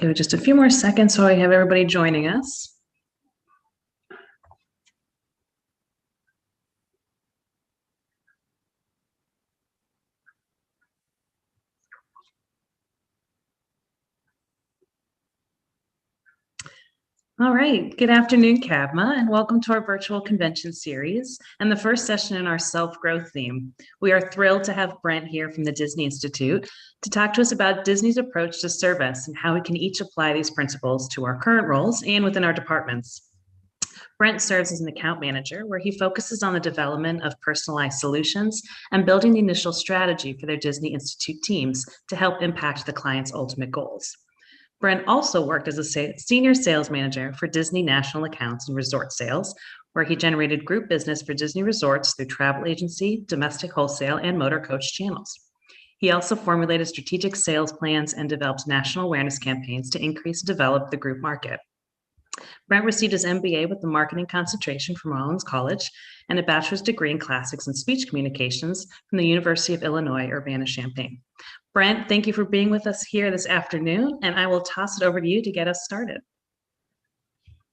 give it just a few more seconds so I have everybody joining us. All right, good afternoon, CABMA, and welcome to our virtual convention series and the first session in our self-growth theme. We are thrilled to have Brent here from the Disney Institute to talk to us about Disney's approach to service and how we can each apply these principles to our current roles and within our departments. Brent serves as an account manager where he focuses on the development of personalized solutions and building the initial strategy for their Disney Institute teams to help impact the client's ultimate goals. Brent also worked as a senior sales manager for Disney National Accounts and Resort Sales, where he generated group business for Disney resorts through travel agency, domestic wholesale, and motor coach channels. He also formulated strategic sales plans and developed national awareness campaigns to increase and develop the group market. Brent received his MBA with the marketing concentration from Rollins College and a bachelor's degree in classics and speech communications from the University of Illinois, Urbana-Champaign. Brent, thank you for being with us here this afternoon, and I will toss it over to you to get us started.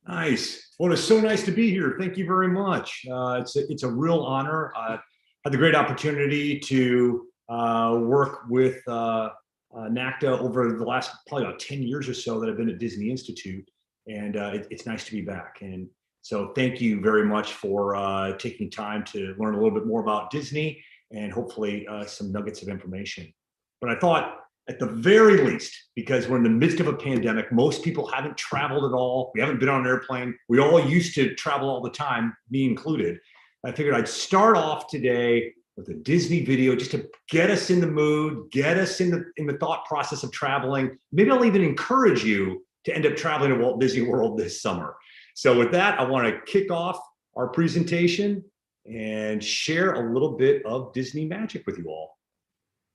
Nice. Well, it's so nice to be here. Thank you very much. It's a real honor. I had the great opportunity to work with NACDA over the last probably about 10 years or so that I've been at Disney Institute, and it's nice to be back. And so thank you very much for taking time to learn a little bit more about Disney and hopefully some nuggets of information. But I thought at the very least, because we're in the midst of a pandemic, most people haven't traveled at all. We haven't been on an airplane. We all used to travel all the time, me included. I figured I'd start off today with a Disney video just to get us in the mood, get us in the thought process of traveling. Maybe I'll even encourage you to end up traveling to Walt Disney World this summer. So with that, I want to kick off our presentation and share a little bit of Disney magic with you all.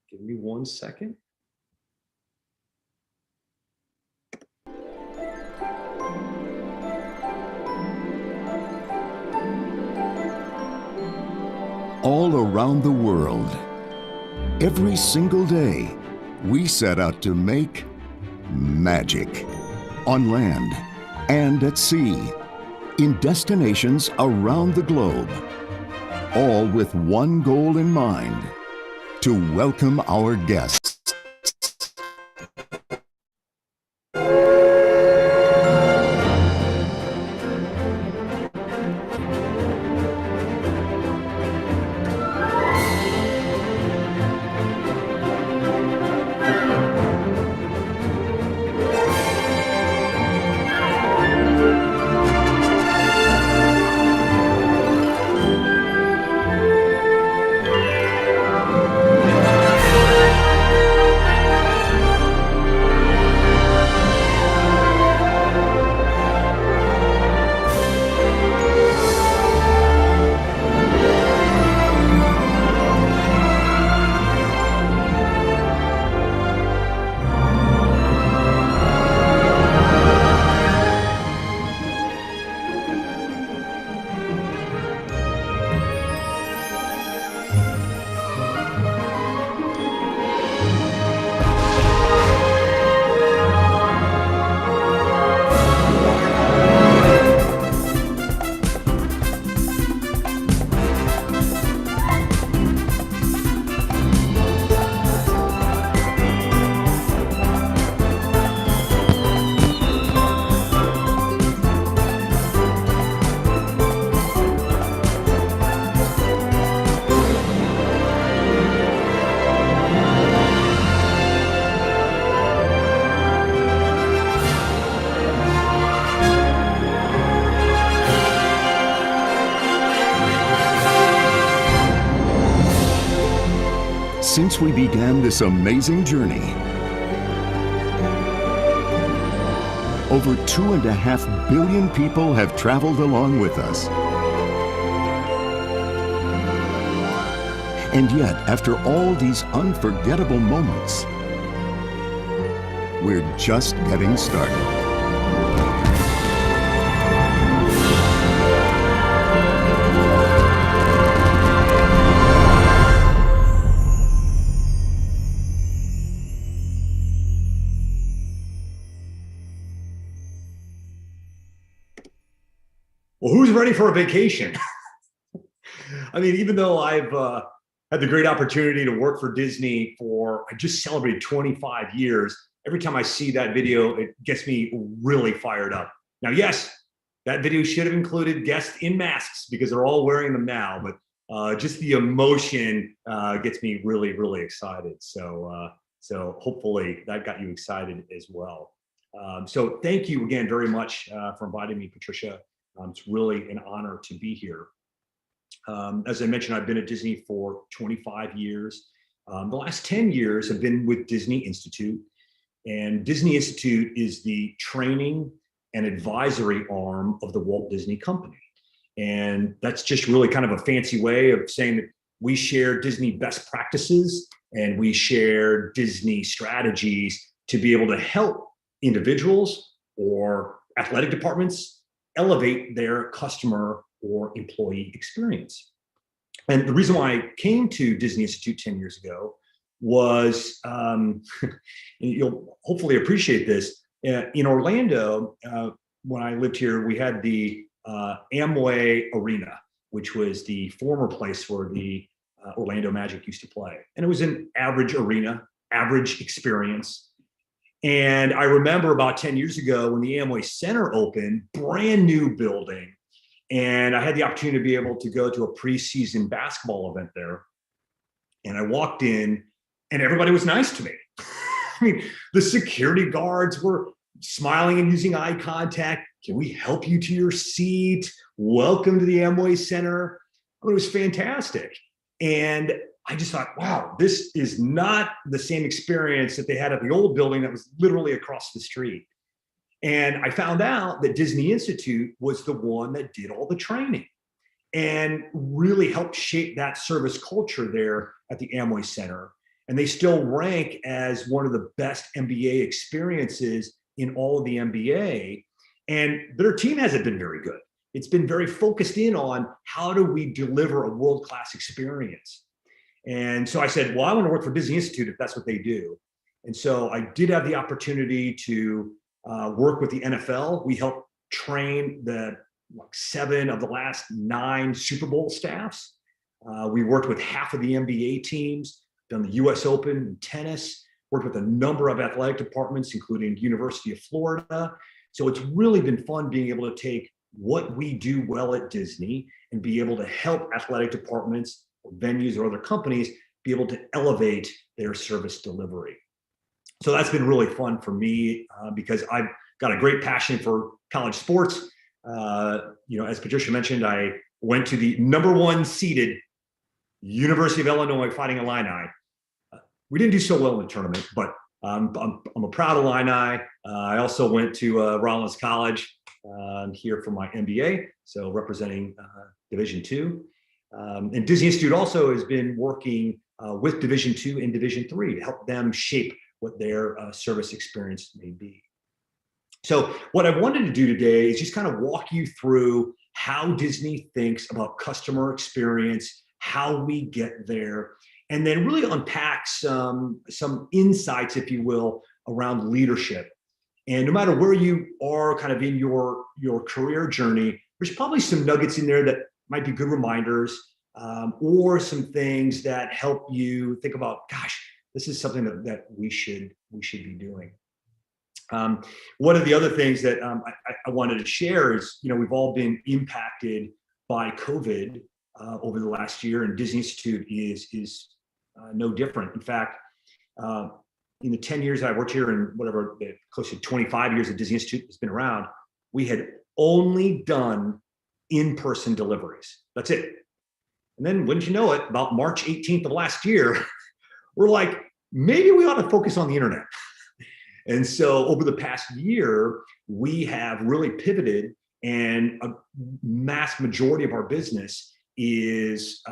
Give me 1 second. All around the world, every single day, we set out to make magic on land and at sea, in destinations around the globe, all with one goal in mind: to welcome our guests. Since we began this amazing journey, over 2.5 billion people have traveled along with us. And yet, after all these unforgettable moments, we're just getting started. Well, who's ready for a vacation? I mean, even though I've had the great opportunity to work for Disney I just celebrated 25 years. Every time I see that video, it gets me really fired up. Now, yes, that video should have included guests in masks because they're all wearing them now, but just the emotion gets me really, really excited. So hopefully that got you excited as well. So thank you again very much for inviting me, Patricia. It's really an honor to be here. As I mentioned, I've been at Disney for 25 years. The last 10 years have been with Disney Institute. And Disney Institute is the training and advisory arm of the Walt Disney Company. And that's just really kind of a fancy way of saying that we share Disney best practices and we share Disney strategies to be able to help individuals or athletic departments elevate their customer or employee experience. And the reason why I came to Disney Institute 10 years ago was, you'll hopefully appreciate this, in Orlando, when I lived here, we had the Amway Arena, which was the former place where the Orlando Magic used to play. And it was an average arena, average experience. And I remember about 10 years ago when the Amway Center opened, brand new building. And I had the opportunity to be able to go to a preseason basketball event there. And I walked in and everybody was nice to me. I mean, the security guards were smiling and using eye contact. Can we help you to your seat? Welcome to the Amway Center. I mean, it was fantastic. And I just thought, wow, this is not the same experience that they had at the old building that was literally across the street. And I found out that Disney Institute was the one that did all the training and really helped shape that service culture there at the Amway Center. And they still rank as one of the best MBA experiences in all of the MBA. And their team hasn't been very good. It's been very focused in on how do we deliver a world-class experience. And so I said, well, I want to work for Disney Institute if that's what they do. And so I did have the opportunity to work with the NFL. We helped train the 7 of the last 9 Super Bowl staffs. We worked with half of the NBA teams, done the US Open in tennis, worked with a number of athletic departments, including University of Florida. So it's really been fun being able to take what we do well at Disney and be able to help athletic departments, or venues, or other companies be able to elevate their service delivery. So that's been really fun for me because I've got a great passion for college sports. As Patricia mentioned, I went to the #1 seeded University of Illinois Fighting Illini. We didn't do so well in the tournament, but I'm a proud Illini. I also went to Rollins College here for my MBA, so representing Division II. And Disney Institute also has been working with Division II and Division III to help them shape what their service experience may be. So what I wanted to do today is just kind of walk you through how Disney thinks about customer experience, how we get there, and then really unpack some insights, if you will, around leadership. And no matter where you are kind of in your career journey, there's probably some nuggets in there that might be good reminders, or some things that help you think about, gosh, this is something that we should be doing. One of the other things that I wanted to share is, we've all been impacted by COVID over the last year, and Disney Institute is no different. In fact, in the 10 years I worked here, and whatever, close to 25 years that Disney Institute has been around, we had only done in-person deliveries. That's it. And then, wouldn't you know it, about March 18th of last year, we're like, maybe we ought to focus on the internet. And so over the past year, we have really pivoted, and a mass majority of our business is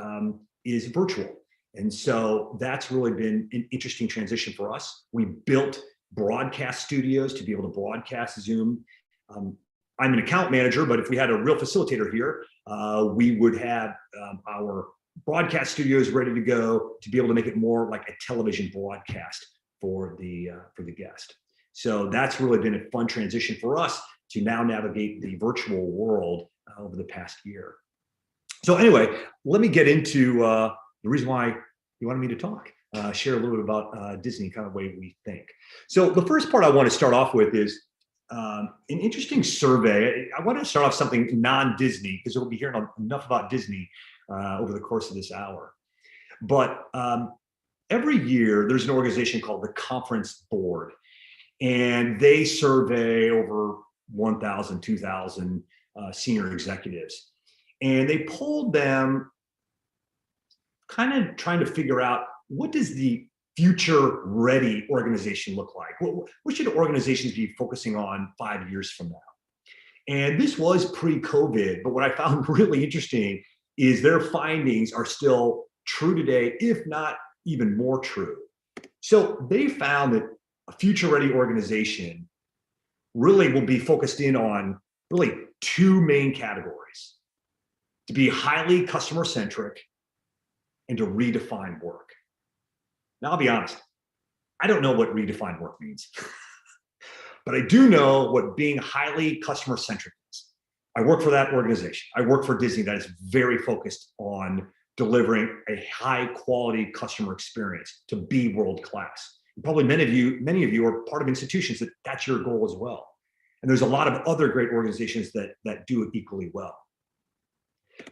virtual. And so that's really been an interesting transition for us. We built broadcast studios to be able to broadcast Zoom. I'm an account manager, but if we had a real facilitator here, we would have our broadcast studios ready to go to be able to make it more like a television broadcast for the guest. So that's really been a fun transition for us to now navigate the virtual world over the past year. So anyway, let me get into the reason why you wanted me to talk, share a little bit about Disney, kind of the way we think. So the first part I want to start off with is an interesting survey. I want to start off something non-Disney because we'll be hearing enough about Disney over the course of this hour. But every year there's an organization called the Conference Board, and they survey over 1,000, 2,000 senior executives. And they polled them kind of trying to figure out, what does the future ready organization look like? What should organizations be focusing on 5 years from now? And this was pre-COVID, but what I found really interesting is their findings are still true today, if not even more true. So they found that a future ready organization really will be focused in on really two main categories: to be highly customer centric and to redefine work. Now, I'll be honest, I don't know what redefined work means, but I do know what being highly customer centric is. I work for that organization. I work for Disney that is very focused on delivering a high quality customer experience to be world-class. Probably many of you are part of institutions that's your goal as well. And there's a lot of other great organizations that do it equally well.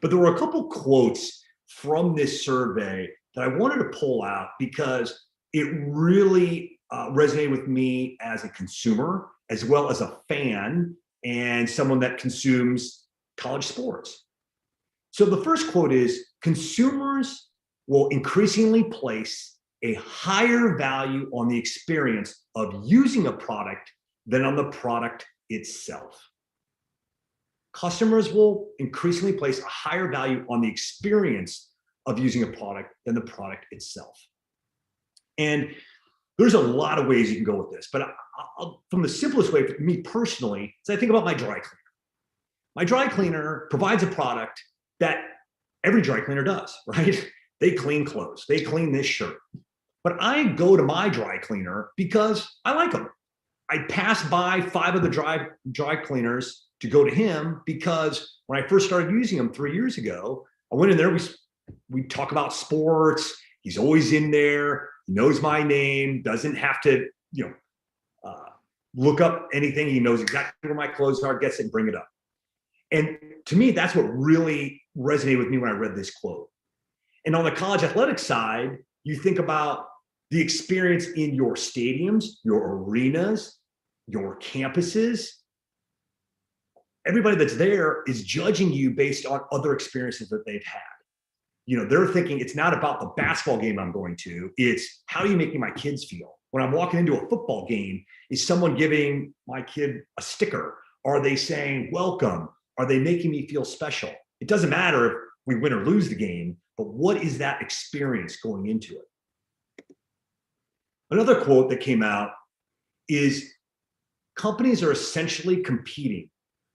But there were a couple quotes from this survey that I wanted to pull out because it really resonated with me as a consumer, as well as a fan and someone that consumes college sports. So the first quote is, consumers will increasingly place a higher value on the experience of using a product than on the product itself. Customers will increasingly place a higher value on the experience of using a product than the product itself. And there's a lot of ways you can go with this, but from the simplest way for me personally, is I think about my dry cleaner. My dry cleaner provides a product that every dry cleaner does, right? They clean clothes, they clean this shirt. But I go to my dry cleaner because I like them. I pass by 5 of the dry cleaners to go to him because when I first started using them 3 years ago, I went in there, we talk about sports. He's always in there. He knows my name, doesn't have to, look up anything. He knows exactly where my clothes are, gets it, bring it up. And to me, that's what really resonated with me when I read this quote. And on the college athletics side, you think about the experience in your stadiums, your arenas, your campuses. Everybody that's there is judging you based on other experiences that they've had. They're thinking it's not about the basketball game I'm going to, it's how are you making my kids feel? When I'm walking into a football game, is someone giving my kid a sticker? Are they saying welcome? Are they making me feel special? It doesn't matter if we win or lose the game, but what is that experience going into it? Another quote that came out is, companies are essentially competing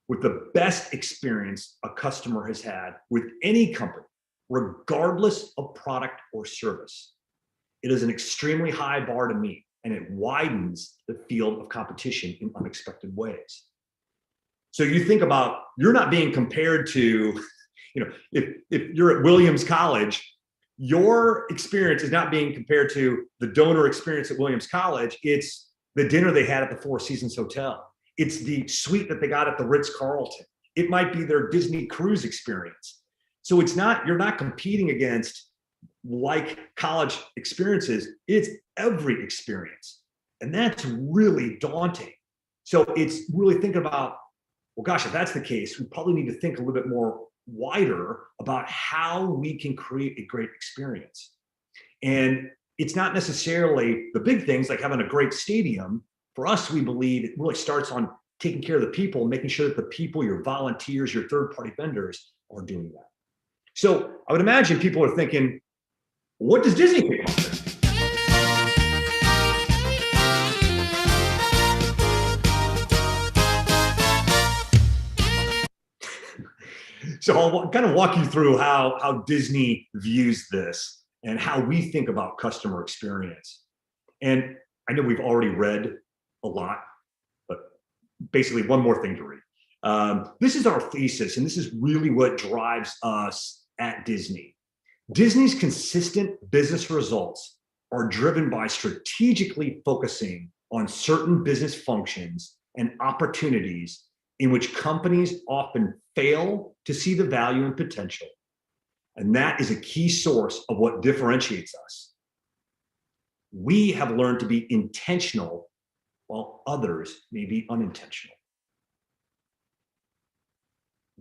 with the best experience a customer has had with any company, regardless of product or service. It is an extremely high bar to meet, and it widens the field of competition in unexpected ways. So you think about, you're not being compared to, if you're at Williams College, your experience is not being compared to the donor experience at Williams College. It's the dinner they had at the Four Seasons Hotel. It's the suite that they got at the Ritz-Carlton. It might be their Disney cruise experience. So you're not competing against like college experiences. It's every experience. And that's really daunting. So it's really thinking about, well, gosh, if that's the case, we probably need to think a little bit more wider about how we can create a great experience. And it's not necessarily the big things like having a great stadium. For us, we believe it really starts on taking care of the people, making sure that the people, your volunteers, your third-party vendors are doing that. So I would imagine people are thinking, what does Disney think about this? So I'll kind of walk you through how Disney views this and how we think about customer experience. And I know we've already read a lot, but basically one more thing to read. This is our thesis, and this is really what drives us at Disney. Disney's consistent business results are driven by strategically focusing on certain business functions and opportunities in which companies often fail to see the value and potential. And that is a key source of what differentiates us. We have learned to be intentional while others may be unintentional.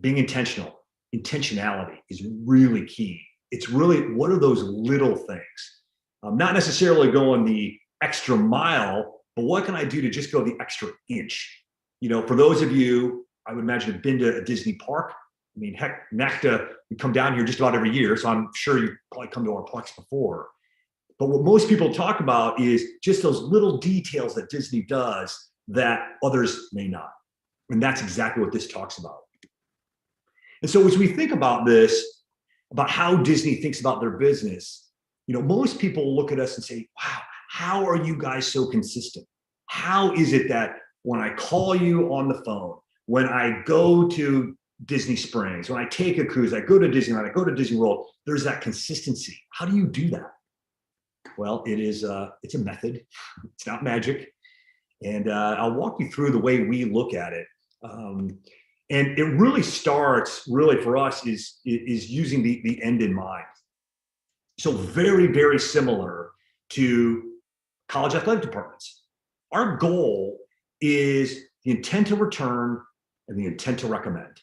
Being intentional, intentionality is really key. It's really, what are those little things? Not necessarily going the extra mile, but what can I do to just go the extra inch? You know, for those of you, I would imagine, have been to a Disney park. I mean, heck, NACDA, we come down here just about every year, so I'm sure you've probably come to our parks before. But what most people talk about is just those little details that Disney does that others may not. And that's exactly what this talks about. And so as we think about this, about how Disney thinks about their business, you know, most people look at us and say, wow, how are you guys so consistent? How is it that when I call you on the phone, when I go to Disney Springs, when I take a cruise, I go to Disneyland, I go to Disney World, there's that consistency. How do you do that? Well, it's a method. It's not magic. And I'll walk you through the way we look at it. And it really starts, really for us, is using the end in mind. So very, very similar to college athletic departments. Our goal is the intent to return and the intent to recommend.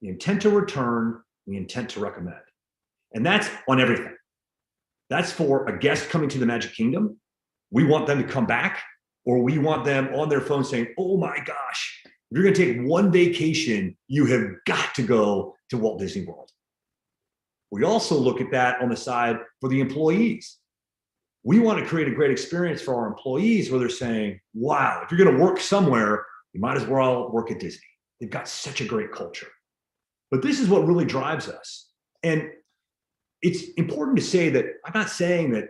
The intent to return, the intent to recommend. And that's on everything. That's for a guest coming to the Magic Kingdom. We want them to come back, or we want them on their phone saying, oh my gosh, if you're going to take one vacation, you have got to go to Walt Disney World. We also look at that on the side for the employees. We want to create a great experience for our employees where they're saying, wow, if you're going to work somewhere, you might as well work at Disney. They've got such a great culture. But this is what really drives us. And it's important to say that I'm not saying that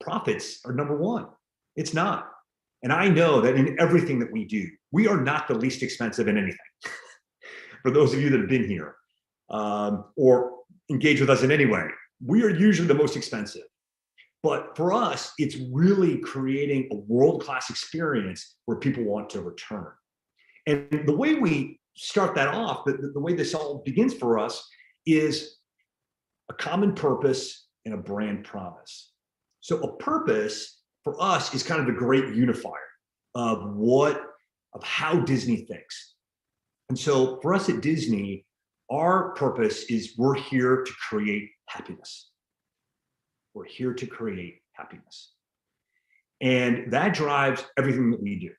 profits are number one. It's not. And I know that in everything that we do, we are not the least expensive in anything. For those of you that have been here or engage with us in any way, we are usually the most expensive. But for us, it's really creating a world-class experience where people want to return. And the way we start that off, the way this all begins for us, is a common purpose and a brand promise. So a purpose for us is kind of the great unifier of how Disney thinks. And so for us at Disney, our purpose is we're here to create happiness. We're here to create happiness. And that drives everything that we do.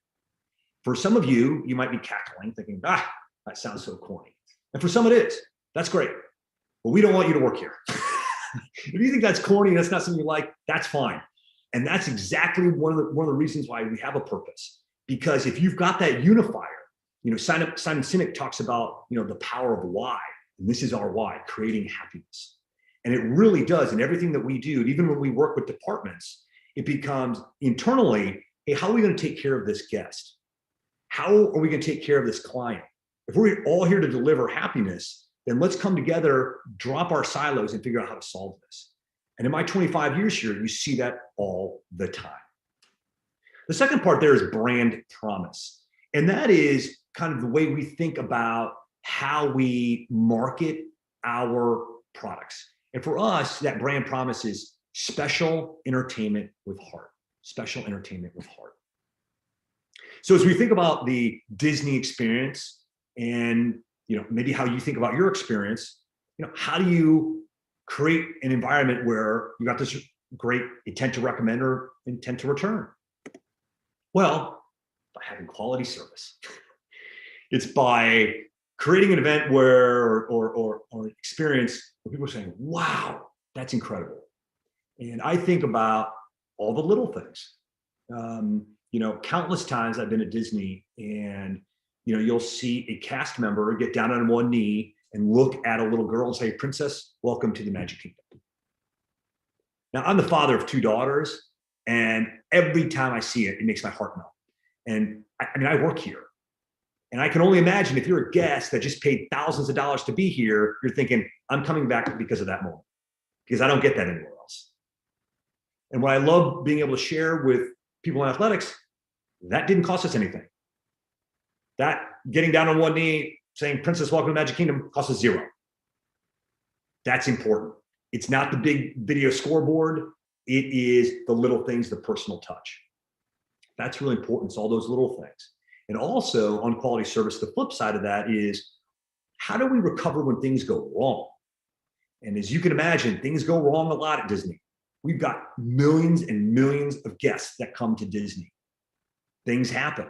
For some of you, you might be cackling, thinking, that sounds so corny. And for some it is. That's great. But we don't want you to work here. If you think that's corny, that's not something you like, that's fine. And that's exactly one of the reasons why we have a purpose. Because if you've got that unifier, you know, Simon Sinek talks about, you know, the power of why. And this is our why, creating happiness. And it really does in everything that we do. And even when we work with departments, it becomes internally, hey, how are we going to take care of this guest? How are we going to take care of this client? If we're all here to deliver happiness, then let's come together, drop our silos, and figure out how to solve this. And in my 25 years here, you see that all the time. The second part there is brand promise. And that is kind of the way we think about how we market our products. And for us, that brand promise is special entertainment with heart. Special entertainment with heart. So as we think about the Disney experience and, you know, maybe how you think about your experience, you know, how do you create an environment where you got this great intent to recommend or intent to return? Well, by having quality service. It's by creating an event where or experience where people are saying, wow, that's incredible. And I think about all the little things. You know, countless times I've been at Disney and, you know, you'll see a cast member get down on one knee and look at a little girl and say, Princess, welcome to the Magic Kingdom. Now, I'm the father of 2 daughters, and every time I see it, it makes my heart melt. And I mean, I work here. And I can only imagine if you're a guest that just paid thousands of dollars to be here, you're thinking, I'm coming back because of that moment, because I don't get that anywhere else. And what I love being able to share with people in athletics, that didn't cost us anything. That getting down on one knee, saying, Princess, welcome to Magic Kingdom, cost us $0. That's important. It's not the big video scoreboard. It is the little things, the personal touch. That's really important. It's all those little things. And also on quality service, the flip side of that is, how do we recover when things go wrong? And as you can imagine, things go wrong a lot at Disney. We've got millions and millions of guests that come to Disney. Things happen.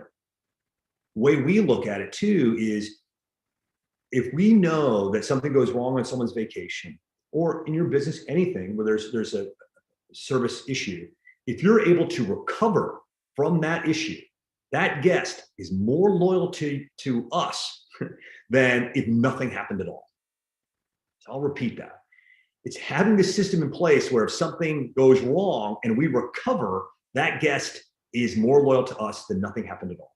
The way we look at it too is, if we know that something goes wrong on someone's vacation, or in your business, anything where there's a service issue, if you're able to recover from that issue, that guest is more loyal to us than if nothing happened at all. So I'll repeat that. It's having the system in place where if something goes wrong and we recover, that guest is more loyal to us than nothing happened at all.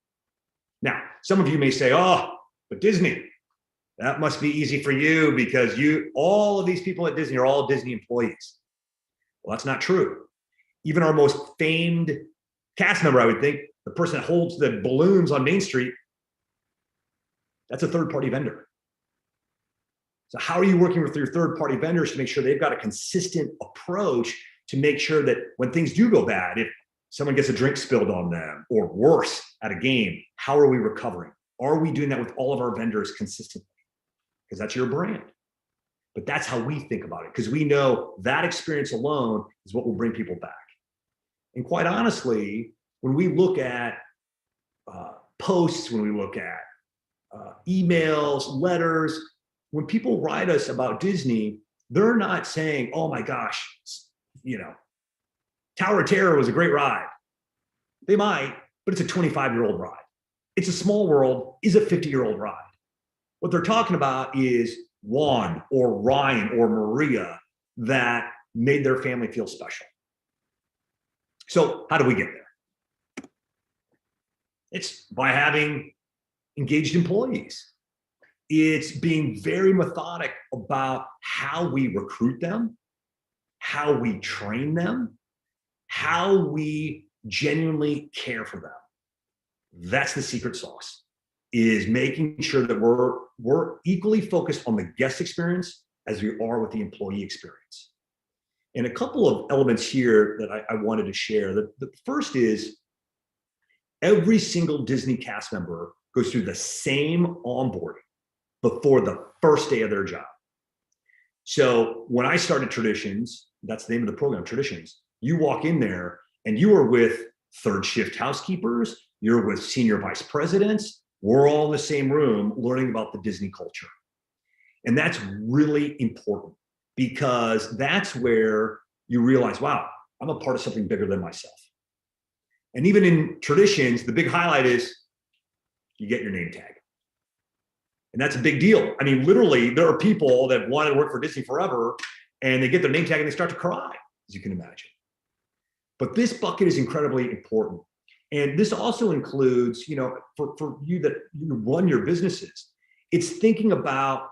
Now, some of you may say, oh, but Disney, that must be easy for you because all of these people at Disney are all Disney employees. Well, that's not true. Even our most famed cast member, I would think, the person that holds the balloons on Main Street, that's a third-party vendor. So how are you working with your third-party vendors to make sure they've got a consistent approach to make sure that when things do go bad, if someone gets a drink spilled on them or worse at a game, how are we recovering? Are we doing that with all of our vendors consistently? Because that's your brand. But that's how we think about it, because we know that experience alone is what will bring people back. And quite honestly, when we look at posts, when we look at emails, letters, when people write us about Disney, they're not saying, oh my gosh, Tower of Terror was a great ride. They might, but it's a 25-year-old ride. It's a Small World is a 50-year-old ride. What they're talking about is Juan or Ryan or Maria that made their family feel special. So how do we get there? It's by having engaged employees. It's being very methodic about how we recruit them, how we train them, how we genuinely care for them. That's the secret sauce, is making sure that we're equally focused on the guest experience as we are with the employee experience. And a couple of elements here that I wanted to share. The first is, every single Disney cast member goes through the same onboarding before the first day of their job. So when I started Traditions, that's the name of the program, Traditions, you walk in there and you are with third shift housekeepers, you're with senior vice presidents, we're all in the same room learning about the Disney culture. And that's really important, because that's where you realize, wow, I'm a part of something bigger than myself. And even in Traditions, the big highlight is you get your name tag. And that's a big deal. I mean, literally, there are people that want to work for Disney forever, and they get their name tag and they start to cry, as you can imagine. But this bucket is incredibly important. And this also includes, for you that you run your businesses, it's thinking about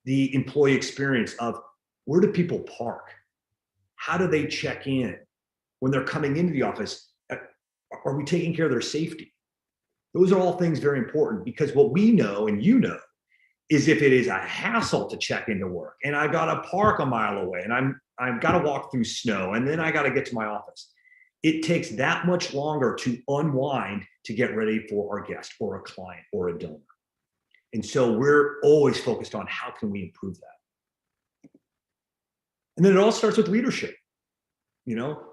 the employee experience of, where do people park? How do they check in? When they're coming into the office, are we taking care of their safety? Those are all things very important, because what we know, and is if it is a hassle to check into work, and I've got to park a mile away, and I've got to walk through snow, and then I got to get to my office, it takes that much longer to unwind to get ready for our guest or a client or a donor. And so we're always focused on how can we improve that. And then it all starts with leadership.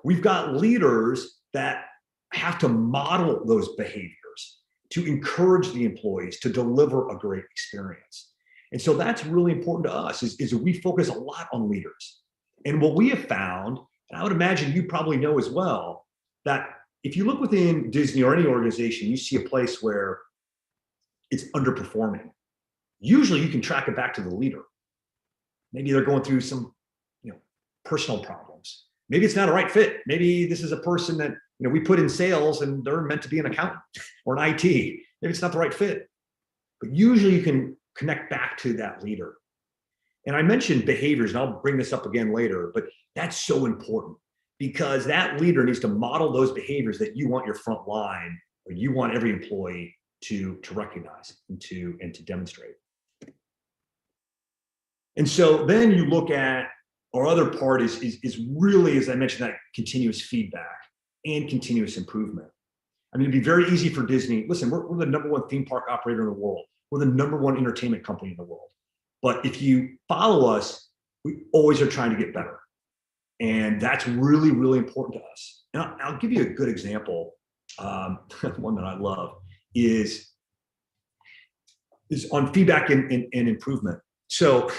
We've got leaders that have to model those behaviors to encourage the employees to deliver a great experience. And so that's really important to us, is we focus a lot on leaders. And what we have found, and I would imagine you probably know as well, that if you look within Disney or any organization, you see a place where it's underperforming. Usually you can track it back to the leader. Maybe they're going through some, personal problems. Maybe it's not a right fit. Maybe this is a person that, we put in sales and they're meant to be an accountant or an IT. Maybe it's not the right fit. but usually you can connect back to that leader. And I mentioned behaviors, and I'll bring this up again later, but that's so important because that leader needs to model those behaviors that you want your front line or you want every employee to recognize and to demonstrate. And so then you look at our other part is really, as I mentioned, that continuous feedback and continuous improvement. I mean, it'd be very easy for Disney. Listen, we're the #1 theme park operator in the world. We're the #1 entertainment company in the world. But if you follow us, we always are trying to get better. And that's really, really important to us. And I'll give you a good example. One that I love is on feedback and improvement. So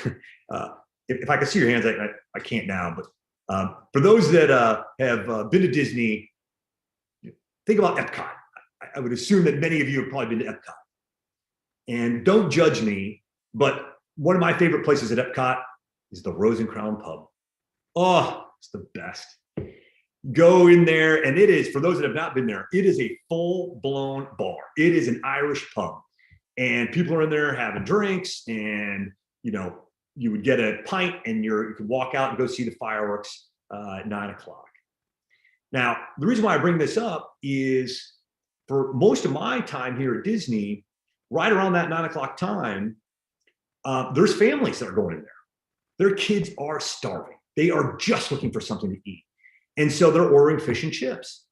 if I can see your hands, I can't now, but for those that have been to Disney, think about Epcot. I would assume that many of you have probably been to Epcot. And don't judge me, but one of my favorite places at Epcot is the Rose and Crown Pub. Oh, it's the best. Go in there, and it is, for those that have not been there, it is a full-blown bar. It is an Irish pub. And people are in there having drinks, and you would get a pint, and you could walk out and go see the fireworks at 9 o'clock. Now, the reason why I bring this up is for most of my time here at Disney, right around that 9 o'clock time, there's families that are going in there. Their kids are starving. They are just looking for something to eat. And so they're ordering fish and chips.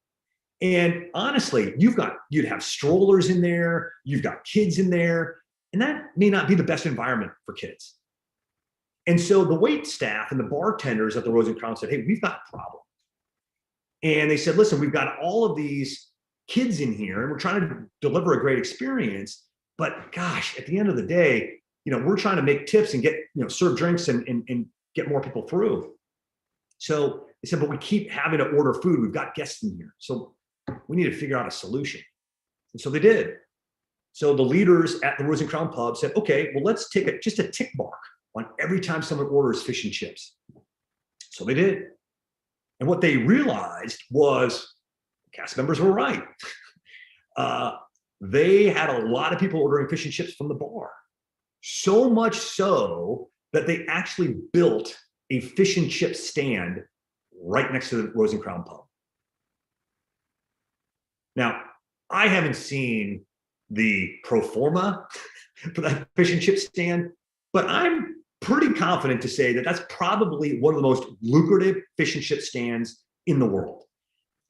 And honestly, you'd have strollers in there, you've got kids in there, and that may not be the best environment for kids. And so the wait staff and the bartenders at the Rose and Crown said, hey, we've got a problem. And they said, listen, we've got all of these kids in here and we're trying to deliver a great experience. But gosh, at the end of the day, we're trying to make tips and get, serve drinks and get more people through. So they said, but we keep having to order food. We've got guests in here. So we need to figure out a solution. And so they did. So the leaders at the Rose and Crown Pub said, okay, well, let's take just a tick mark on every time someone orders fish and chips. So they did. And what they realized was cast members were right. They had a lot of people ordering fish and chips from the bar. So much so that they actually built a fish and chip stand right next to the Rose and Crown Pub. Now, I haven't seen the pro forma for that fish and chip stand, but I'm pretty confident to say that that's probably one of the most lucrative fish and chip stands in the world.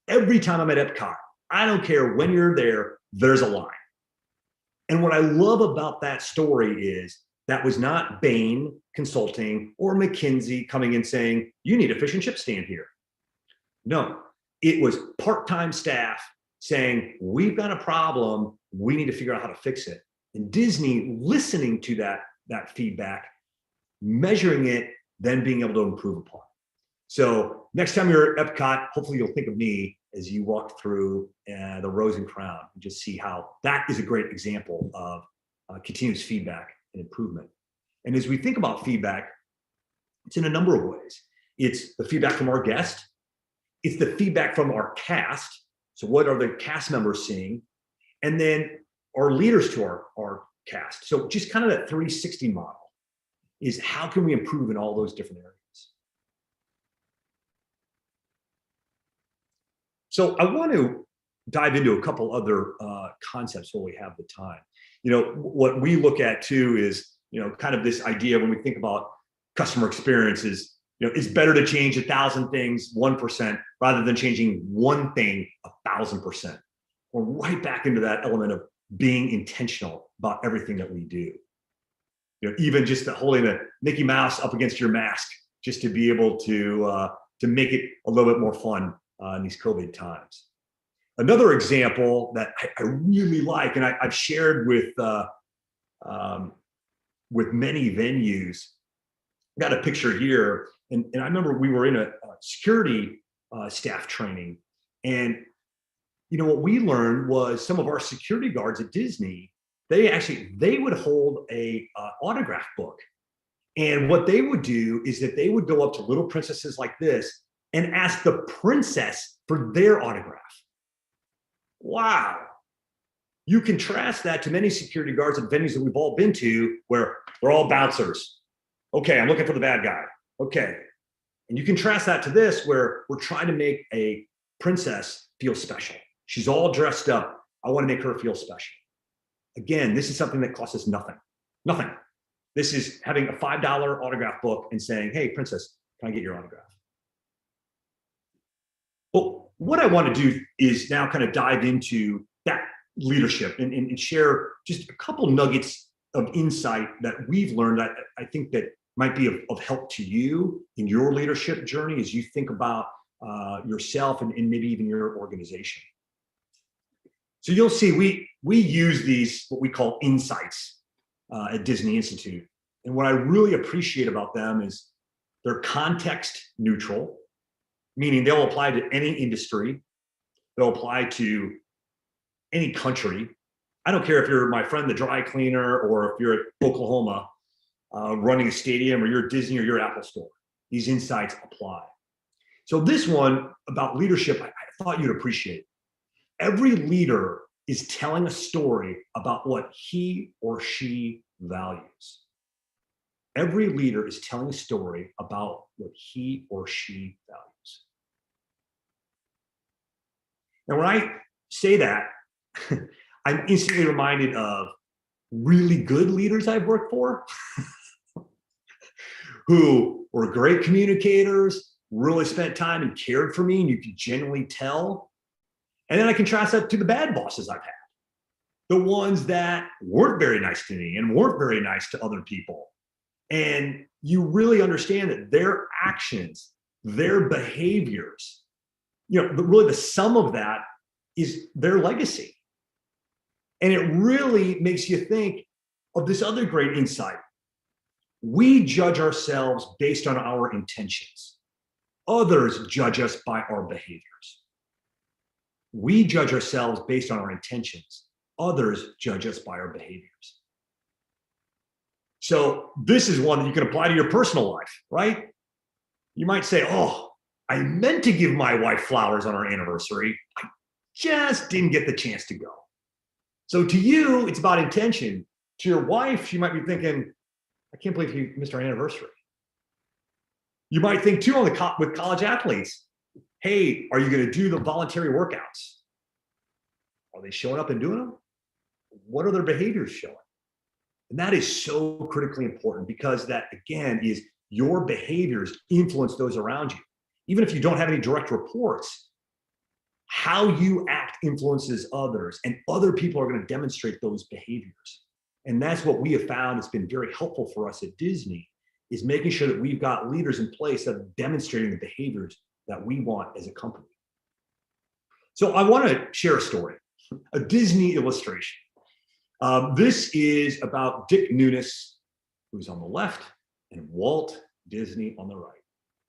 Every time I'm at Epcot, I don't care when you're there, there's a line. And what I love about that story is that was not Bain Consulting or McKinsey coming in saying, you need a fish and chip stand here. No, it was part-time staff saying, we've got a problem, we need to figure out how to fix it. And Disney listening to that feedback, measuring it, then being able to improve upon it. So next time you're at Epcot, hopefully you'll think of me as you walk through the Rose and Crown and just see how that is a great example of continuous feedback and improvement. And as we think about feedback, it's in a number of ways. It's the feedback from our guest. It's the feedback from our cast. So what are the cast members seeing? And then our leaders to our cast. So just kind of that 360 model is how can we improve in all those different areas? So I want to dive into a couple other concepts while we have the time. What we look at too is, kind of this idea when we think about customer experiences, it's better to change 1,000 things 1% rather than changing one thing 1,000%. We're right back into that element of being intentional about everything that we do. Even just holding a Mickey Mouse up against your mask, just to be able to make it a little bit more fun in these COVID times. Another example that I really like, and I've shared with many venues, I got a picture here, and I remember we were in a security staff training, and what we learned was some of our security guards at Disney, they would hold a autograph book. And what they would do is that they would go up to little princesses like this and ask the princess for their autograph. Wow. You contrast that to many security guards at venues that we've all been to where they're all bouncers. Okay, I'm looking for the bad guy. Okay. And you contrast that to this where we're trying to make a princess feel special. She's all dressed up. I want to make her feel special. Again, this is something that costs us nothing. Nothing. This is having a $5 autograph book and saying, hey, princess, can I get your autograph? Well, what I want to do is now kind of dive into that leadership and share just a couple nuggets of insight that we've learned. I think that might be of help to you in your leadership journey as you think about yourself and maybe even your organization. So you'll see we use these, what we call insights at Disney Institute. And what I really appreciate about them is they're context neutral, meaning they'll apply to any industry. They'll apply to any country. I don't care if you're my friend, the dry cleaner, or if you're at Oklahoma running a stadium, or you're at Disney, or you're at Apple Store. These insights apply. So this one about leadership, I thought you'd appreciate. Every leader is telling a story about what he or she values. Every leader is telling a story about what he or she values. And when I say that, I'm instantly reminded of really good leaders I've worked for who were great communicators, really spent time and cared for me, and you could genuinely tell. And then I contrast that to the bad bosses I've had, the ones that weren't very nice to me and weren't very nice to other people. And you really understand that their actions, their behaviors, really the sum of that is their legacy. And it really makes you think of this other great insight. We judge ourselves based on our intentions. Others judge us by our behaviors. We judge ourselves based on our intentions. Others judge us by our behaviors. So this is one that you can apply to your personal life, right? You might say, oh, I meant to give my wife flowers on our anniversary. I just didn't get the chance to go. So to you, it's about intention. To your wife, she might be thinking, I can't believe you missed our anniversary. You might think too with college athletes, hey, are you going to do the voluntary workouts? Are they showing up and doing them? What are their behaviors showing? And that is so critically important because that, again, is your behaviors influence those around you. Even if you don't have any direct reports, how you act influences others, and other people are going to demonstrate those behaviors. And that's what we have found has been very helpful for us at Disney, is making sure that we've got leaders in place that are demonstrating the behaviors that we want as a company. So I want to share a story, a Disney illustration. This is about Dick Nunis, who's on the left, and Walt Disney on the right.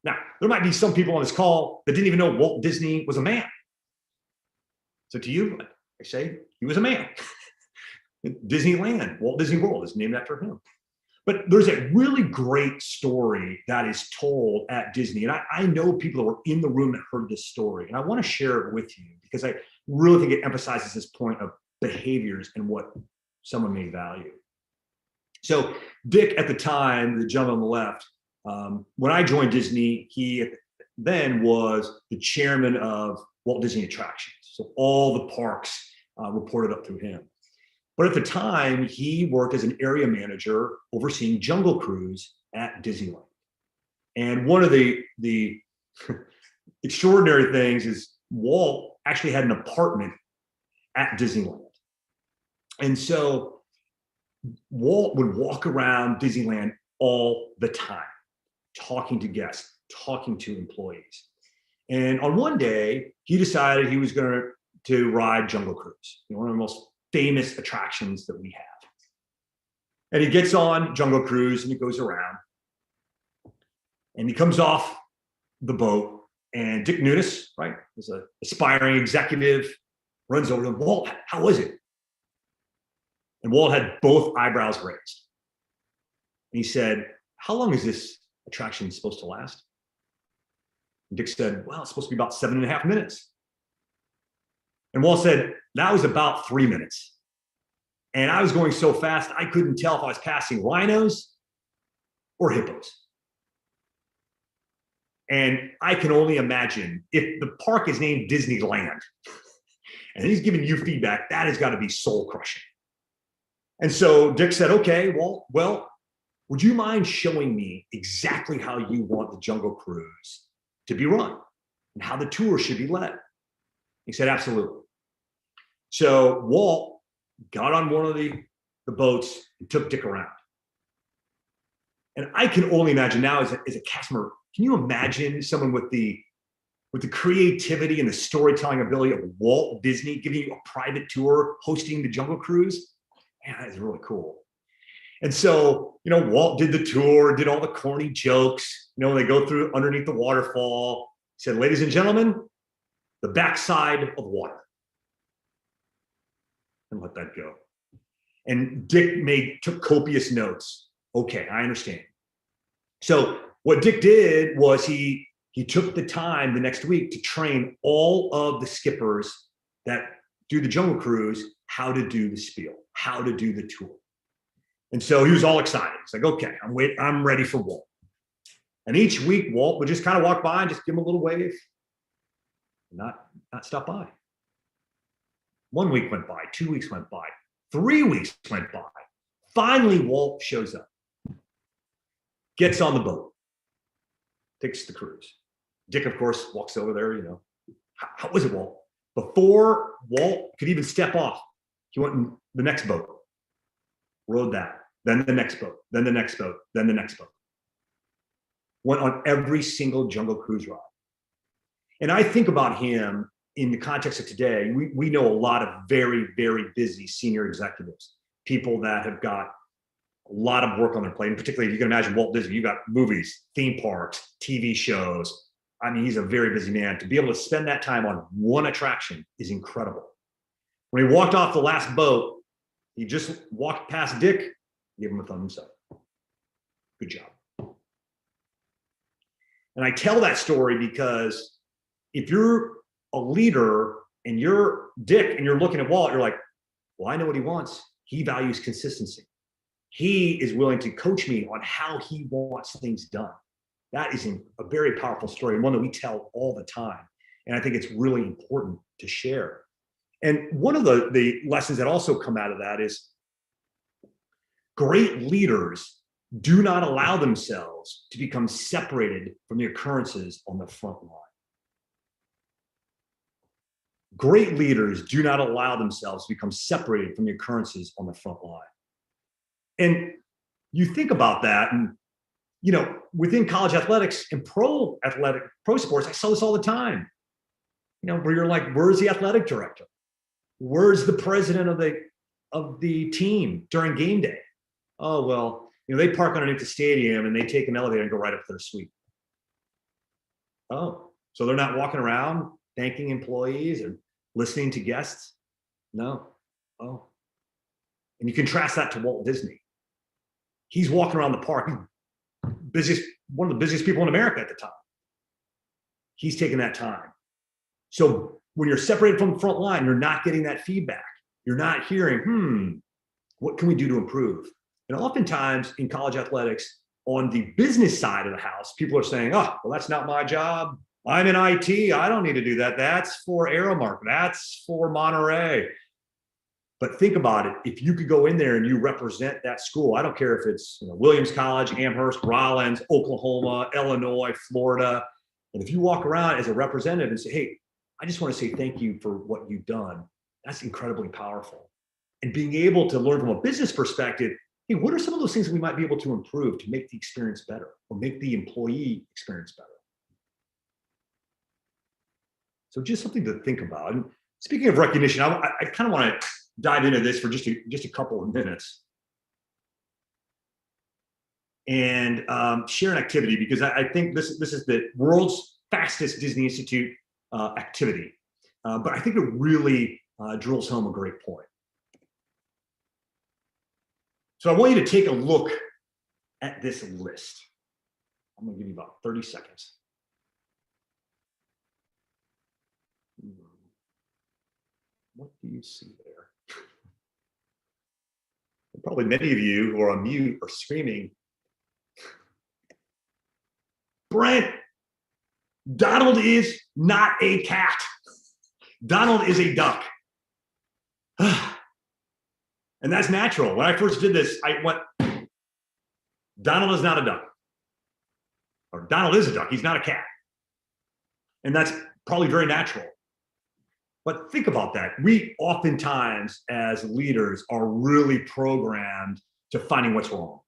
Now, there might be some people on this call that didn't even know Walt Disney was a man. So to you, I say he was a man. Disneyland, Walt Disney World is named after him. But there's a really great story that is told at Disney. And I know people that were in the room that heard this story. And I want to share it with you because I really think it emphasizes this point of behaviors and what someone may value. So Dick, at the time, the gentleman on the left, when I joined Disney, he then was the chairman of Walt Disney Attractions. So all the parks reported up through him. But at the time, he worked as an area manager overseeing Jungle Cruise at Disneyland. And one of the extraordinary things is Walt actually had an apartment at Disneyland. And so Walt would walk around Disneyland all the time, talking to guests, talking to employees. And on one day, he decided he was going to ride Jungle Cruise, one of the most famous attractions that we have. And he gets on Jungle Cruise and he goes around. And he comes off the boat, and Dick Nunis, right, is an aspiring executive, runs over to him. Walt, how was it? And Walt had both eyebrows raised. And he said, how long is this attraction supposed to last? And Dick said, well, it's supposed to be about 7.5 minutes. And Walt said, that was about 3 minutes. And I was going so fast, I couldn't tell if I was passing rhinos or hippos. And I can only imagine if the park is named Disneyland and he's giving you feedback, that has got to be soul crushing. And so Dick said, okay, well, would you mind showing me exactly how you want the Jungle Cruise to be run and how the tour should be led? He said, absolutely. So Walt got on one of the boats and took Dick around. And I can only imagine now as a cast member, can you imagine someone with the creativity and the storytelling ability of Walt Disney giving you a private tour, hosting the Jungle Cruise? Man, that is really cool. And so, Walt did the tour, did all the corny jokes. They go through underneath the waterfall. He said, ladies and gentlemen, the backside of water. And let that go. And Dick took copious notes. Okay, I understand. So what Dick did was he took the time the next week to train all of the skippers that do the Jungle Cruise how to do the spiel, how to do the tour. And so he was all excited. He's like, okay, I'm ready for Walt. And each week, Walt would just kind of walk by and just give him a little wave, not stop by. 1 week went by, 2 weeks went by, 3 weeks went by. Finally, Walt shows up, gets on the boat, takes the cruise. Dick, of course, walks over there, how was it, Walt? Before Walt could even step off, he went in the next boat, rode that, then the next boat, then the next boat, then the next boat. Went on every single Jungle Cruise ride. And I think about him in the context of today. We know a lot of very, very busy senior executives, people that have got a lot of work on their plate. And particularly, if you can imagine Walt Disney, you got movies, theme parks, TV shows. I mean, he's a very busy man. To be able to spend that time on one attraction is incredible. When he walked off the last boat, he just walked past Dick, gave him a thumbs up. Good job. And I tell that story because if you're a leader and you're Dick and you're looking at Walt, you're like, well, I know what he wants. He values consistency. He is willing to coach me on how he wants things done. That is a very powerful story and one that we tell all the time. And I think it's really important to share. And one of the lessons that also come out of that is great leaders do not allow themselves to become separated from the occurrences on the front line. Great leaders do not allow themselves to become separated from the occurrences on the front line. And you think about that, and within college athletics and pro sports, I saw this all the time. Where you're like, where's the athletic director? Where's the president of the team during game day? Oh, well, they park underneath the stadium and they take an elevator and go right up to their suite. Oh, so they're not walking around thanking employees and listening to guests? No. Oh. And you contrast that to Walt Disney. He's walking around the park. He's one of the busiest people in America at the time. He's taking that time. So when you're separated from the front line, you're not getting that feedback. You're not hearing, what can we do to improve? And oftentimes in college athletics, on the business side of the house, people are saying, oh, well, that's not my job. I'm in IT. I don't need to do that. That's for Aramark. That's for Monterey. But think about it. If you could go in there and you represent that school, I don't care if it's Williams College, Amherst, Rollins, Oklahoma, Illinois, Florida. And if you walk around as a representative and say, hey, I just want to say thank you for what you've done, that's incredibly powerful. And being able to learn from a business perspective, hey, what are some of those things that we might be able to improve to make the experience better or make the employee experience better? So just something to think about. And speaking of recognition, I kind of want to dive into this for just a couple of minutes and share an activity, because I think this is the world's fastest Disney Institute activity. But I think it really drills home a great point. So I want you to take a look at this list. I'm going to give you about 30 seconds. What do you see there? probably many of you who are on mute are screaming, Brent, Donald is not a cat. Donald is a duck. And that's natural. When I first did this, I went, Donald is not a duck. Or Donald is a duck, he's not a cat. And that's probably very natural. But think about that. We oftentimes, as leaders, are really programmed to finding what's wrong.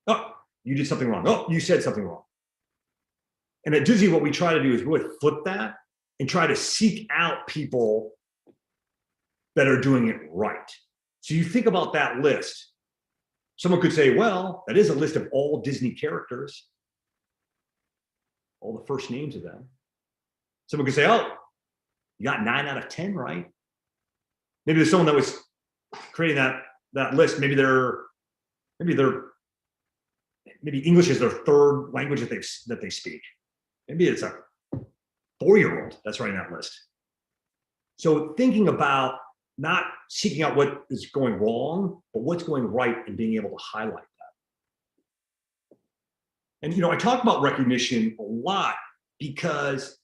Oh, you did something wrong. Oh, you said something wrong. And at Disney, what we try to do is really flip that and try to seek out people that are doing it right. So you think about that list. Someone could say, well, that is a list of all Disney characters, all the first names of them. Someone could say, oh, you got 9 out of 10 right. Maybe there's someone that was creating that list. Maybe English is their third language that they speak. Maybe it's a 4-year-old that's writing that list. So thinking about not seeking out what is going wrong, but what's going right and being able to highlight that. And I talk about recognition a lot because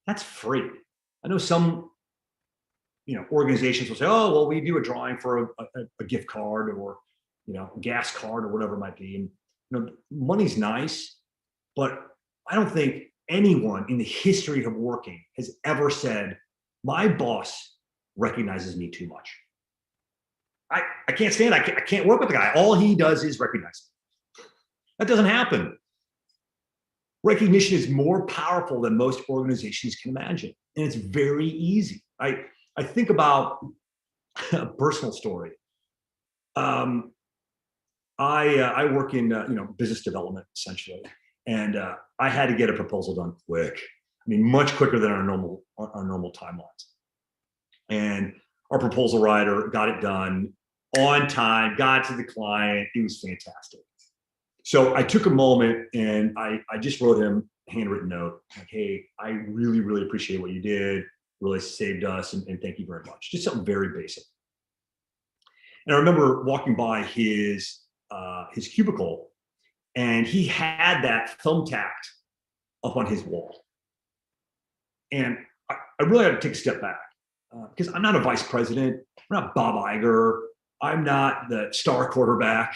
that's free. I know some organizations will say, oh, well, we do a drawing for a gift card or gas card or whatever it might be. And money's nice, but I don't think anyone in the history of working has ever said, my boss recognizes me too much. I can't stand it. I can't work with the guy. All he does is recognize me. That doesn't happen. Recognition is more powerful than most organizations can imagine. And it's very easy. I think about a personal story. I work in business development essentially, and I had to get a proposal done quick. I mean, much quicker than our normal timelines. And our proposal writer got it done on time, got to the client. It was fantastic. So I took a moment and I just wrote him a handwritten note like, hey, I really, really appreciate what you did. Really saved us, and thank you very much. Just something very basic. And I remember walking by his cubicle, and he had that thumbtacked up on his wall. And I really had to take a step back because I'm not a vice president. I'm not Bob Iger. I'm not the star quarterback.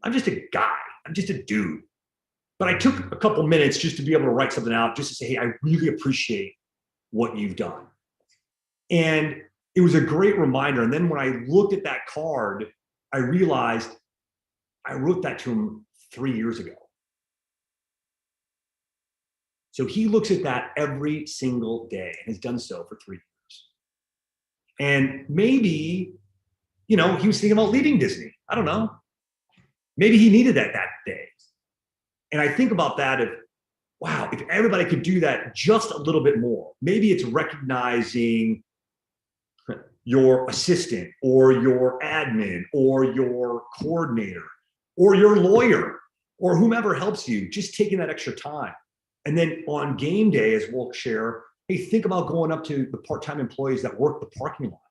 I'm just a guy. I'm just a dude. But I took a couple minutes just to be able to write something out, just to say, hey, I really appreciate what you've done. And it was a great reminder. And then when I looked at that card, I realized I wrote that to him 3 years ago. So he looks at that every single day and has done so for 3 years. And maybe, he was thinking about leaving Disney. I don't know. Maybe he needed that day. And I think about that if everybody could do that just a little bit more. Maybe it's recognizing your assistant or your admin or your coordinator or your lawyer or whomever helps you, just taking that extra time. And then on game day, as we'll share, hey, think about going up to the part-time employees that work the parking lot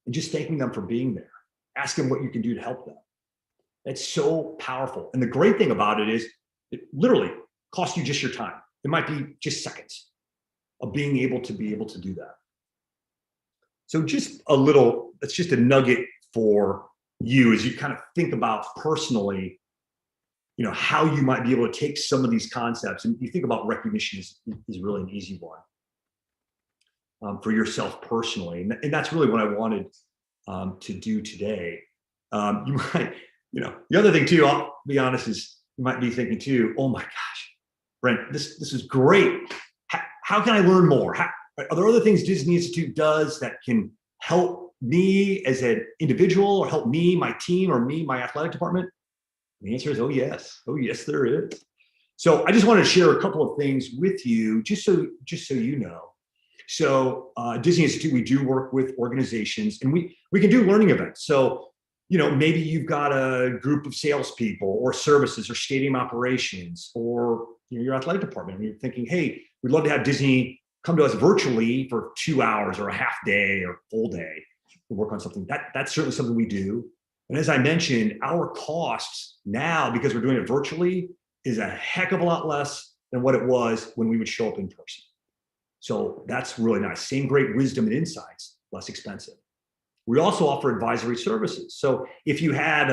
and just thanking them for being there. Ask them what you can do to help them. It's so powerful. And the great thing about it is it literally costs you just your time. It might be just seconds of being able to do that. So it's just a nugget for you as you kind of think about personally, how you might be able to take some of these concepts, and you think about recognition is really an easy one for yourself personally. And that's really what I wanted to do today. You might, the other thing too, I'll be honest, is you might be thinking too, oh my gosh, Brent, this is great. How can I learn more? Are there other things Disney Institute does that can help me as an individual or help me, my team, or me, my athletic department? The answer is, oh yes, there is. So I just wanted to share a couple of things with you, just so you know. So Disney Institute, we do work with organizations, and we can do learning events. So maybe you've got a group of salespeople or services or stadium operations or your athletic department, and you're thinking, hey, we'd love to have Disney come to us virtually for 2 hours or a half day or full day to work on something. That's certainly something we do. And as I mentioned, our costs now, because we're doing it virtually, is a heck of a lot less than what it was when we would show up in person. So that's really nice. Same great wisdom and insights, less expensive. We also offer advisory services. So if you had,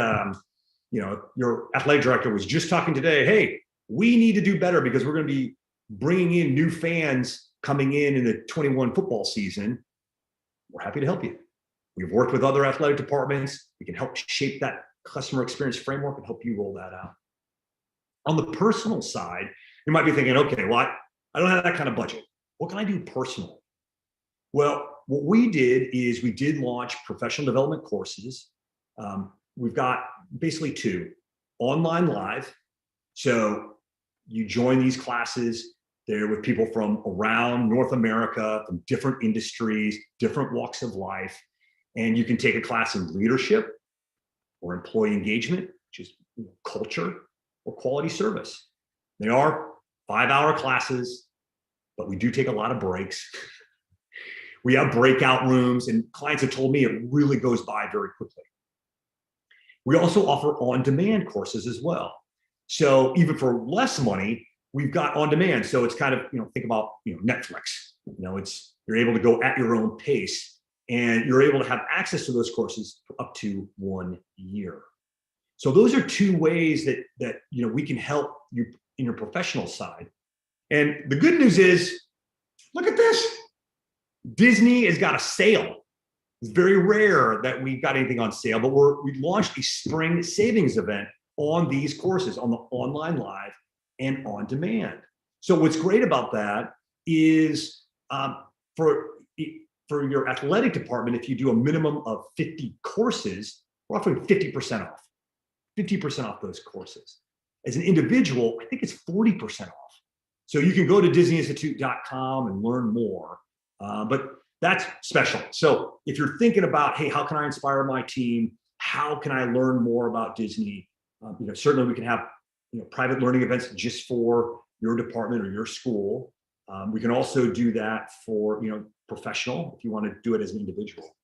your athletic director was just talking today, hey, we need to do better because we're going to be bringing in new fans coming in the 21 football season, we're happy to help you. We've worked with other athletic departments. We can help shape that customer experience framework and help you roll that out. On the personal side, you might be thinking, okay, well, I don't have that kind of budget. What can I do personally? Well, what we did is we did launch professional development courses. We've got basically two: online live. So you join these classes. They're with people from around North America, from different industries, different walks of life. And you can take a class in leadership or employee engagement, which is culture, or quality service. They are 5-hour classes, but we do take a lot of breaks. We have breakout rooms, and clients have told me it really goes by very quickly. We also offer on-demand courses as well. So even for less money, we've got on-demand. So it's kind of, think about, Netflix. You're able to go at your own pace, and you're able to have access to those courses for up to 1 year. So those are two ways that we can help you in your professional side. And the good news is, look at this. Disney has got a sale. It's very rare that we've got anything on sale, but we launched a spring savings event on these courses, on the online live and on demand. So what's great about that is for your athletic department, if you do a minimum of 50 courses, we're offering 50% off. 50% off those courses. As an individual, I think it's 40% off. So you can go to DisneyInstitute.com and learn more, but that's special. So if you're thinking about, hey, how can I inspire my team? How can I learn more about Disney? Certainly we can have private learning events just for your department or your school. We can also do that for professional if you want to do it as an individual.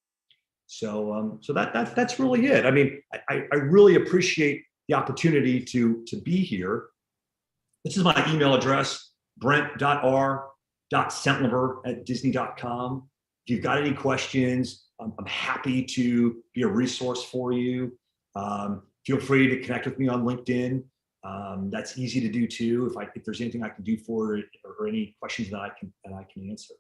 So that's really it. I mean, I really appreciate the opportunity to be here. This is my email address, brent.r.centlever@disney.com. If you've got any questions, I'm happy to be a resource for you. Feel free to connect with me on LinkedIn. That's easy to do too. If there's anything I can do for it or any questions that I can answer.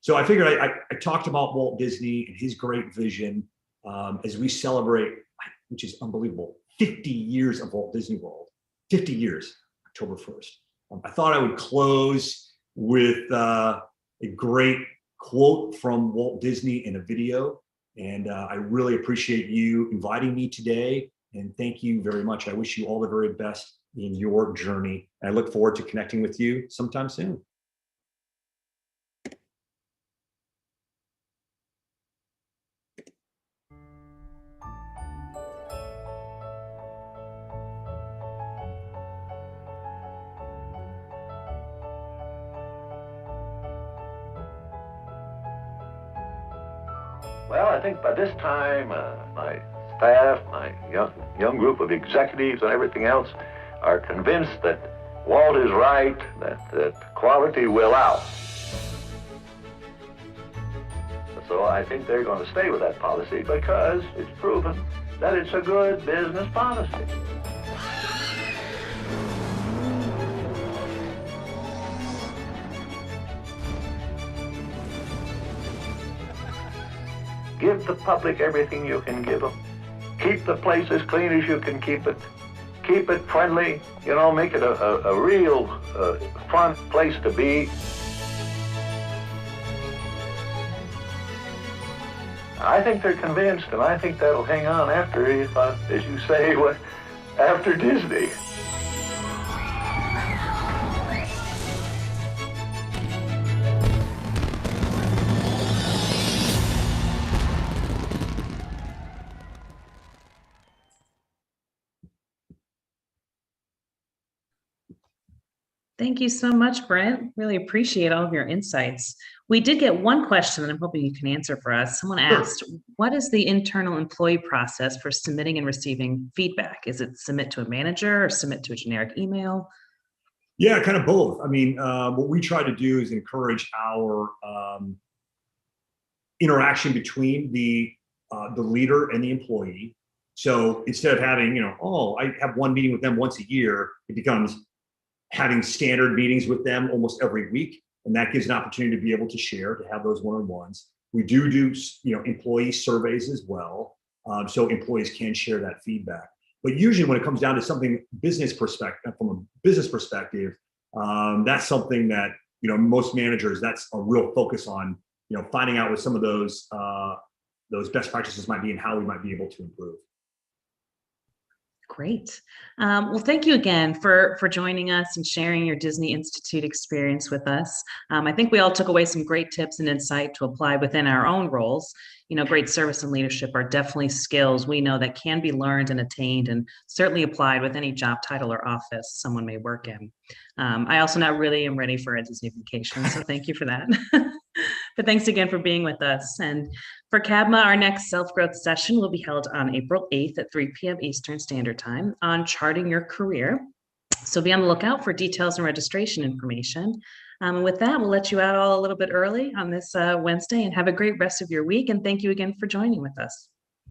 So I figured I talked about Walt Disney and his great vision as we celebrate, which is unbelievable, 50 years of Walt Disney World. 50 years, October 1st. I thought I would close with a great quote from Walt Disney in a video. And I really appreciate you inviting me today. And thank you very much. I wish you all the very best in your journey. I look forward to connecting with you sometime soon. Well, I think by this time, my staff, my young group of executives and everything else are convinced that Walt is right, that quality will out. So I think they're going to stay with that policy because it's proven that it's a good business policy. Give the public everything you can give them. Keep the place as clean as you can keep it. Keep it friendly, make it a real fun place to be. I think they're convinced, and I think that'll hang on after, as you say, after Disney. Thank you so much, Brent. Really appreciate all of your insights. We did get one question that I'm hoping you can answer for us. Someone asked, what is the internal employee process for submitting and receiving feedback? Is it submit to a manager or submit to a generic email? Yeah, kind of both. I mean, what we try to do is encourage our interaction between the leader and the employee. So instead of having, oh, I have one meeting with them once a year, it becomes having standard meetings with them almost every week. And that gives an opportunity to be able to share, to have those one-on-ones. We do employee surveys as well. So employees can share that feedback. But usually when it comes down to something from a business perspective, that's something that, most managers, that's a real focus on, finding out what some of those best practices might be and how we might be able to improve. Great. Well, thank you again for joining us and sharing your Disney Institute experience with us. I think we all took away some great tips and insight to apply within our own roles. Great service and leadership are definitely skills we know that can be learned and attained and certainly applied with any job title or office someone may work in. I also now really am ready for a Disney vacation, so thank you for that. But thanks again for being with us. And for CABMA, our next self-growth session will be held on April 8th at 3 p.m. Eastern Standard Time on charting your career. So be on the lookout for details and registration information. And with that, we'll let you out all a little bit early on this Wednesday, and have a great rest of your week. And thank you again for joining with us.